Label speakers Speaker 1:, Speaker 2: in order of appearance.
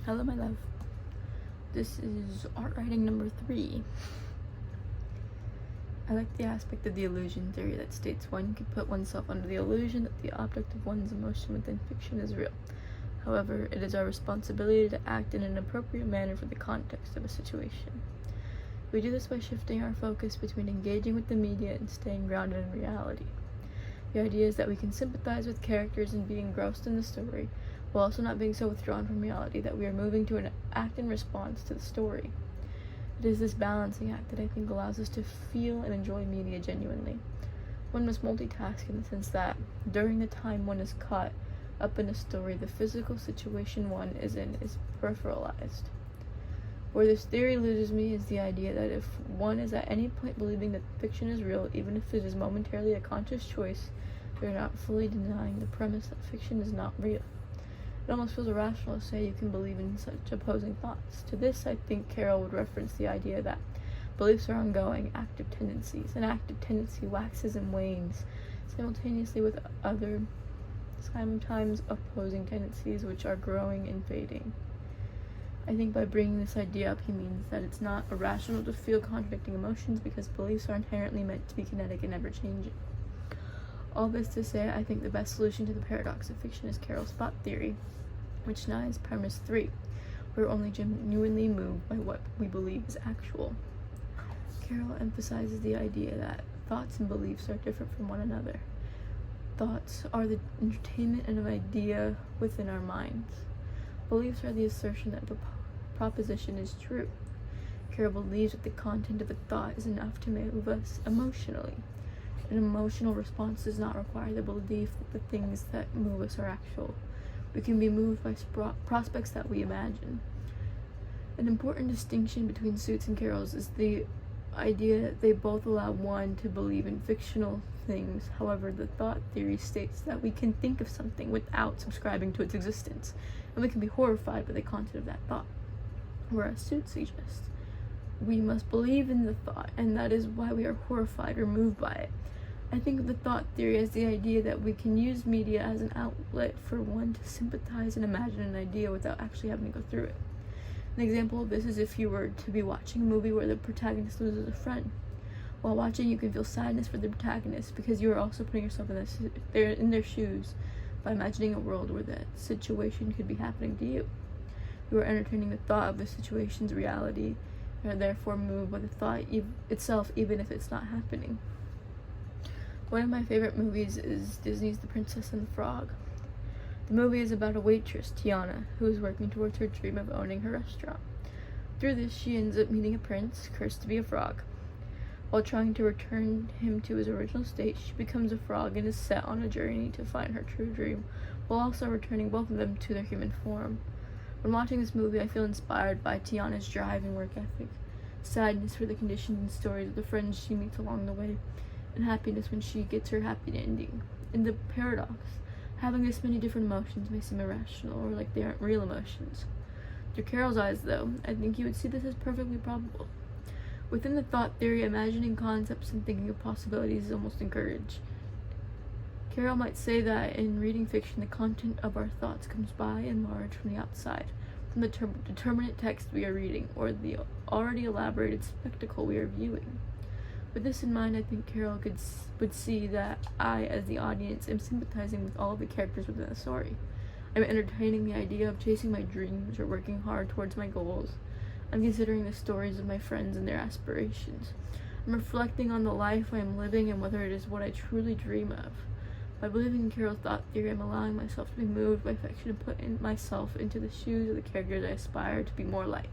Speaker 1: Hello, my love. This is art writing number 3. I like the aspect of the illusion theory that states one can put oneself under the illusion that the object of one's emotion within fiction is real. However, it is our responsibility to act in an appropriate manner for the context of a situation. We do this by shifting our focus between engaging with the media and staying grounded in reality. The idea is that we can sympathize with characters and be engrossed in the story, while also not being so withdrawn from reality that we are moving to an act in response to the story. It is this balancing act that I think allows us to feel and enjoy media genuinely. One must multitask in the sense that, during the time one is caught up in a story, the physical situation one is in is peripheralized. Where this theory loses me is the idea that if one is at any point believing that fiction is real, even if it is momentarily a conscious choice, they are not fully denying the premise that fiction is not real. It almost feels irrational to say you can believe in such opposing thoughts. To this, I think Carol would reference the idea that beliefs are ongoing, active tendencies. An active tendency waxes and wanes simultaneously with other, sometimes opposing tendencies which are growing and fading. I think by bringing this idea up, he means that it's not irrational to feel contradicting emotions because beliefs are inherently meant to be kinetic and ever-changing. All this to say, I think the best solution to the paradox of fiction is Carol's thought theory, which denies premise 3. We're only genuinely moved by what we believe is actual. Carol emphasizes the idea that thoughts and beliefs are different from one another. Thoughts are the entertainment of an idea within our minds. Beliefs are the assertion that the proposition is true. Carol believes that the content of a thought is enough to move us emotionally. An emotional response does not require the belief that the things that move us are actual. We can be moved by prospects that we imagine. An important distinction between Suits and Carol's is the idea that they both allow one to believe in fictional things. However, the thought theory states that we can think of something without subscribing to its existence, and we can be horrified by the content of that thought. Whereas Suits suggests we must believe in the thought, and that is why we are horrified or moved by it. I think of the thought theory as the idea that we can use media as an outlet for one to sympathize and imagine an idea without actually having to go through it. An example of this is if you were to be watching a movie where the protagonist loses a friend. While watching, you can feel sadness for the protagonist because you are also putting yourself in their shoes by imagining a world where that situation could be happening to you. You are entertaining the thought of the situation's reality and are therefore moved by the thought itself, even if it's not happening. One of my favorite movies is Disney's The Princess and the Frog. The movie is about a waitress, Tiana, who is working towards her dream of owning her restaurant. Through this, she ends up meeting a prince, cursed to be a frog. While trying to return him to his original state, she becomes a frog and is set on a journey to find her true dream, while also returning both of them to their human form. When watching this movie, I feel inspired by Tiana's drive and work ethic, sadness for the conditions and stories of the friends she meets along the way, and happiness when she gets her happy ending. In the paradox, having this many different emotions may seem irrational or like they aren't real emotions. Through Carol's eyes, though, I think you would see this as perfectly probable. Within the thought theory, imagining concepts and thinking of possibilities is almost encouraged. Carol might say that in reading fiction, the content of our thoughts comes by and large from the outside, from the determinate text we are reading, or the already elaborated spectacle we are viewing. With this in mind, I think Carol would see that I, as the audience, am sympathizing with all of the characters within the story. I'm entertaining the idea of chasing my dreams or working hard towards my goals. I'm considering the stories of my friends and their aspirations. I'm reflecting on the life I am living and whether it is what I truly dream of. By believing in Carol's thought theory, I'm allowing myself to be moved by fiction and put myself into the shoes of the characters I aspire to be more like.